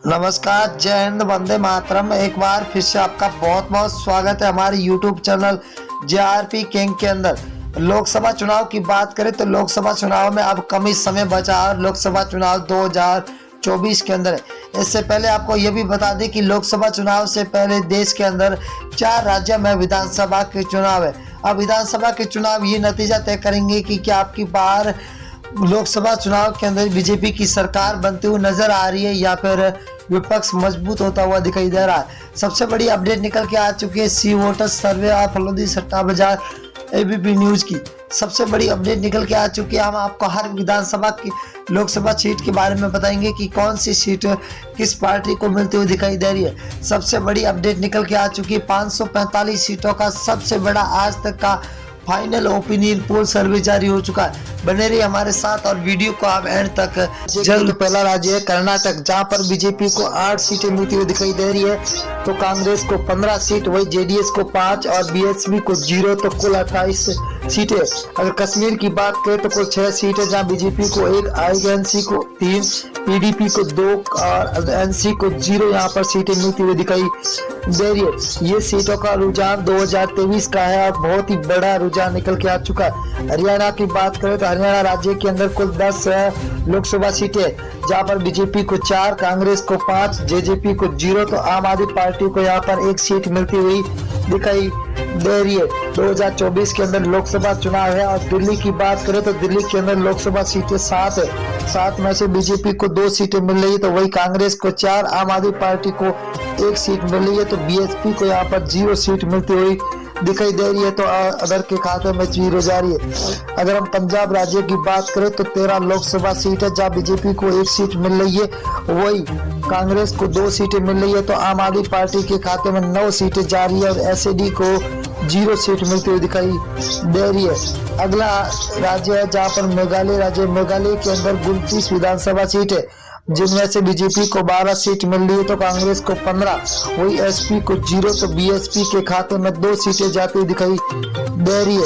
नमस्कार, जय हिंद, वंदे मातरम। एक बार फिर से आपका बहुत बहुत स्वागत है हमारे YouTube चैनल JRP किंग के अंदर। लोकसभा चुनाव की बात करें तो लोकसभा चुनाव में अब कम ही समय बचा और लोकसभा चुनाव 2024 के अंदर है। इससे पहले आपको यह भी बता दें कि लोकसभा चुनाव से पहले देश के अंदर 4 राज्यों में विधानसभा के चुनाव है। अब विधानसभा के चुनाव ये नतीजा तय करेंगे कि क्या आपकी बार लोकसभा चुनाव के अंदर बीजेपी की सरकार बनती हुई नजर आ रही है या फिर विपक्ष मजबूत होता हुआ दिखाई दे रहा है। सबसे बड़ी अपडेट निकल के आ चुकी है सी वोटर सर्वे और फलोदी सट्टा बाजार एबीपी न्यूज की सबसे बड़ी अपडेट निकल के आ चुकी है। हम आपको हर विधानसभा की लोकसभा सीट के बारे में बताएंगे कि कौन सी सीट किस पार्टी को मिलती हुई दिखाई दे रही है। सबसे बड़ी अपडेट निकल के आ चुकी है। 545 सीटों का सबसे बड़ा आज तक का फाइनल ओपिनियन पोल सर्वे जारी हो चुका है। बने रहिए हमारे साथ और वीडियो को आप एंड तक। जल्द पहला राज्य है कर्नाटक, जहां पर बीजेपी को 8 सीटें मिलती हुई दिखाई दे रही है, तो कांग्रेस को 15 सीट, वही जेडीएस को 5 और बीएसपी को 0, तो कुल 28 सीटें। अगर कश्मीर की बात करें तो कुल 6 सीटें, जहां बीजेपी को 1, आईएनसी को 3, पीडीपी को 2 और एनसी को 0 यहाँ पर सीटें मिलती हुई दिखाई दे रही है। ये सीटों का रुझान 2023 का है और बहुत ही बड़ा रुझान निकल के आ चुका है। हरियाणा की बात करें तो हरियाणा राज्य के अंदर कुल 10 लोकसभा सीटें, जहां पर बीजेपी को 4, कांग्रेस को 5, जेजेपी को 0, तो आम आदमी पार्टी को यहाँ पर 1 सीट मिलती हुई दिखाई दे रही है। 2024 के अंदर लोकसभा चुनाव है। और दिल्ली की बात करें तो दिल्ली के अंदर लोकसभा सीटें 7 है। 7 में से बीजेपी को 2 सीटें मिल रही है, तो वही कांग्रेस को 4, आम आदमी पार्टी को 1 सीट मिल रही है, तो बीएसपी को यहाँ पर 0 सीट मिलती हुई दिखाई दे रही है, तो अदर के खाते में 0 जा रही है। अगर हम पंजाब राज्य की बात करें तो 13 लोकसभा सीट है, जहाँ बीजेपी को 1 सीट मिल रही है, वही कांग्रेस को 2 सीटें मिल रही है, तो आम आदमी पार्टी के खाते में 9 सीटें जा रही है और एसएडी को 0 सीट मिलती हुई दिखाई दे रही है। अगला राज्य है जहाँ पर मेघालय राज्य। मेघालय के अंदर 29 विधानसभा सीट है, जिनमें से बीजेपी को 12 सीट मिल रही है, तो कांग्रेस को 15, वही एसपी को 0, तो बीएसपी के खाते में 2 सीटें जाती हुई दिखाई दे रही है।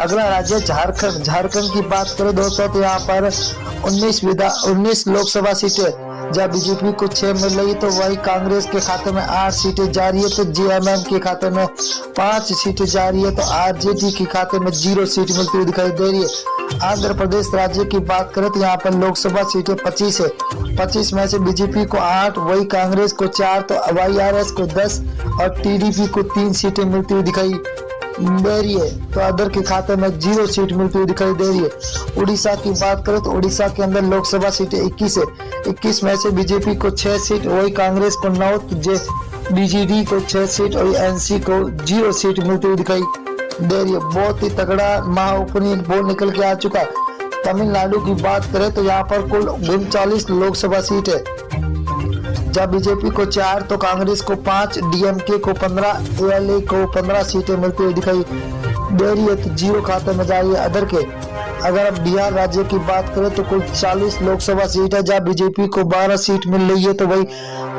अगला राज्य झारखंड। झारखंड की बात करें दोस्तों तो यहाँ पर 19 लोकसभा सीटें, जहाँ बीजेपी को 6 मिल रही है, तो वही कांग्रेस के खाते में 8 सीटें जा रही है, तो जेएमएम के खाते में 5 सीटें जा रही है, तो आरजेडी के खाते में 0 सीट मिलती हुई दिखाई दे रही है। आंध्र प्रदेश राज्य की बात करें तो यहाँ पर लोकसभा सीटें 25 है। 25 में से बीजेपी को 8, वही कांग्रेस को 4, तो वाईआरएस को 10 और टीडीपी को 3 सीटें मिलती हुई दिखाई दे रही है, तो अदर के खाते में 0 सीट मिलती हुई दिखाई दे रही है। उड़ीसा की बात करें तो उड़ीसा के अंदर लोकसभा सीटें 21 है। 21 में से बीजेपी को 6 सीट, वही कांग्रेस को 9, बीजेडी को 6 सीट और एनसी को 0 सीट मिलती हुई दिखाई दे रही है। बहुत ही तगड़ा महाओपिनियन पोल निकल के आ चुका है। तमिलनाडु की बात करें तो यहाँ पर कुल 39 लोकसभा सीट है, जहाँ बीजेपी को 4, तो कांग्रेस को 5, डीएमके को 15, एएलए को 15 सीटें मिलती हुई दिखाई दे रही है, तो 0 खाते में जा रही है अदर के। अगर अब बिहार राज्य की बात करें तो कुल 40 लोकसभा सीट है, जहाँ बीजेपी को 12 सीट मिल रही है, तो वही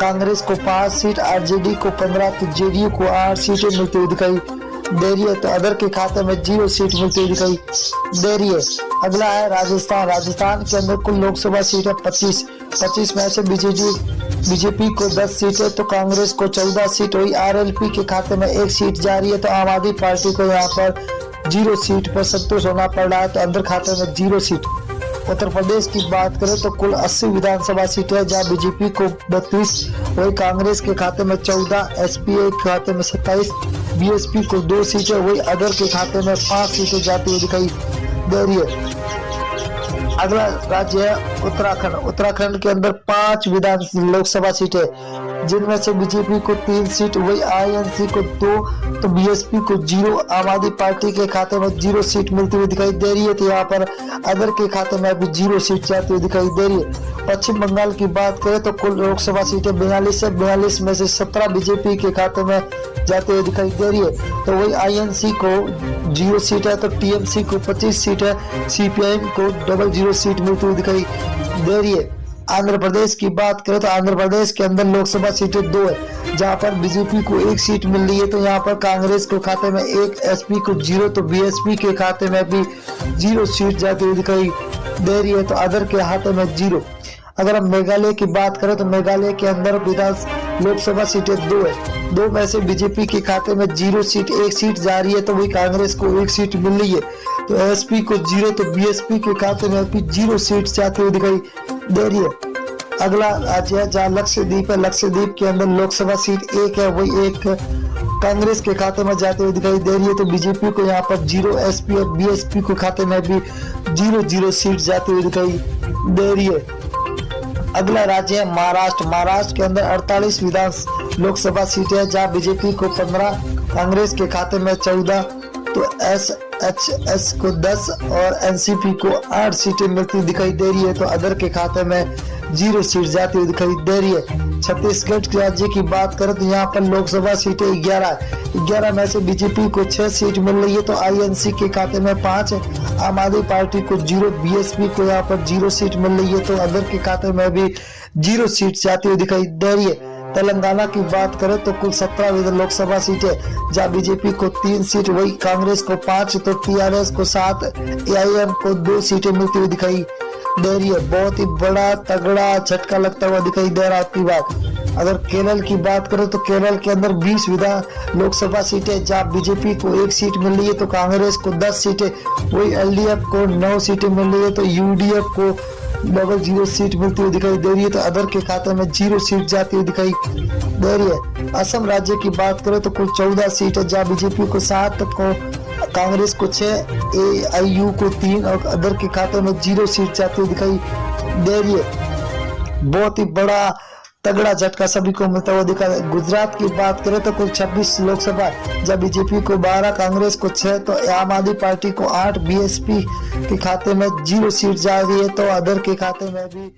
कांग्रेस को 5 सीट, आरजेडी को 15, तो जेडीयू को 8 सीटें मिलती हुई दिखाई दे रही है, तो अदर के खाते में 0 सीट मिलती हुई दिखाई दे रही है। अगला है राजस्थान। राजस्थान के अंदर कुल लोकसभा सीट है 25 में से बीजेपी को 10 सीट है, तो कांग्रेस को 14 सीट, वही आरएलपी के खाते में 1 सीट जा रही है, तो आम आदमी पार्टी को यहाँ पर 0 सीट पर संतोष होना पड़ रहा है, तो अंदर खाते में 0 सीट। उत्तर प्रदेश की बात करें तो कुल 80 विधानसभा सीटें है, जहाँ बीजेपी को 32, वही कांग्रेस के खाते में 14, एसपीआई के खाते में 27, बीएसपी को 2 सीटें, वही अदर के खाते में 5 सीटें जाती हुई दिखाई दे रही है। अगला राज्य है उत्तराखंड। उत्तराखंड के अंदर 5 लोकसभा सीटें, जिनमें से बीजेपी को 3 सीट, वही आईएनसी को 2, तो बीएसपी को 0, आम आदमी पार्टी के खाते में 0 सीट मिलती हुई दिखाई दे रही है, तो यहाँ पर अदर के खाते में भी 0 सीट जाती हुई दिखाई दे रही है। पश्चिम बंगाल की बात करें तो कुल लोकसभा सीटें 42 है। 42 में से 17 बीजेपी के खाते में जाते हुए दिखाई दे रही है, तो वही आईएनसी को 0 सीट है, तो टीएमसी को 25 सीट है, सीपीआईएम को 00 सीट मिलती हुई दिखाई दे रही है। आंध्र प्रदेश की बात करें तो आंध्र प्रदेश के अंदर लोकसभा सीटें 2 है, जहां पर बीजेपी को 1 सीट मिल रही है, तो यहाँ पर कांग्रेस के खाते में 1, एसपी को 0, तो बीएसपी के खाते में भी 0 सीट जाती हुई दिखाई दे रही है, तो अदर के खाते में 0। अगर हम मेघालय की बात करें तो मेघालय के अंदर लोकसभा सीटें 2 है। 2 में से बीजेपी के खाते में 0 सीट, 1 सीट जा रही है, तो वही कांग्रेस को 1 सीट मिल रही है। तो एसपी को 0, तो बीएसपी के खाते में भी 0 सीट जाती हुई दिखाई दे रही है। अगला राज्य है जहाँ लक्षद्वीप है। लक्षद्वीप के अंदर लोकसभा सीट 1 है, वही 1 कांग्रेस के खाते में जाते हुए दिखाई दे रही है। तो बीजेपी को यहाँ पर 0, एसपी और बीएसपी के खाते में भी 0 सीट जाती हुई दिखाई दे रही है। अगला राज्य है महाराष्ट्र। महाराष्ट्र के अंदर 48 विधान लोकसभा सीटें है, जहाँ बीजेपी को 15, कांग्रेस के खाते में 14, तो एसएचएस को 10 और एनसीपी को 8 सीटें मिलती दिखाई दे रही है। तो अदर के खाते में 0 सीट जाती हुई दिखाई दे रही है। छत्तीसगढ़ राज्य की बात करें तो यहाँ पर लोकसभा सीटें 11 है। 11 में से बीजेपी को 6 सीट मिल रही है, तो आईएनसी के खाते में 5 है। आम आदमी पार्टी को 0, बीएसपी को यहाँ पर 0 सीट मिल रही है, तो अदर के खाते में भी 0 सीट जाती हुई दिखाई दे रही है। तेलंगाना की बात करें तो कुल 17 लोकसभा सीटें, जहाँ बीजेपी को 3 सीट, वही कांग्रेस को 5, तो टीआरएस को 7, एआईएम को 2 सीटें मिलती हुई दिखाई दे रही है। बहुत ही बड़ा तगड़ा झटका लगता हुआ दिखाई दे रहा है आपकी बात। अगर केरल की बात करें तो केरल के अंदर 20 विधान लोकसभा सीटें, जहाँ बीजेपी को 1 सीट मिल रही है, तो कांग्रेस को 10 सीटें, वही एलडीएफ को 9 सीटें मिल रही है, तो यूडीएफ को 0 सीट मिलती हुई दिखाई दे रही है। तो अदर के खाते में 0 सीट जाती हुई दिखाई दे रही है। असम राज्य की बात करें तो कुल 14 सीट है, जहाँ बीजेपी को 7, को कांग्रेस को 6, एआईयू को 3 और अदर के खाते में 0 सीट जाती हुई दिखाई दे रही है। बहुत ही बड़ा तगड़ा झटका सभी को मिलता हुआ दिखा। गुजरात की बात करें तो कुल 26 लोकसभा, जब बीजेपी को 12, कांग्रेस को 6, तो आम आदमी पार्टी को 8, बीएसपी के खाते में 0 सीट जा रही है, तो अदर के खाते में भी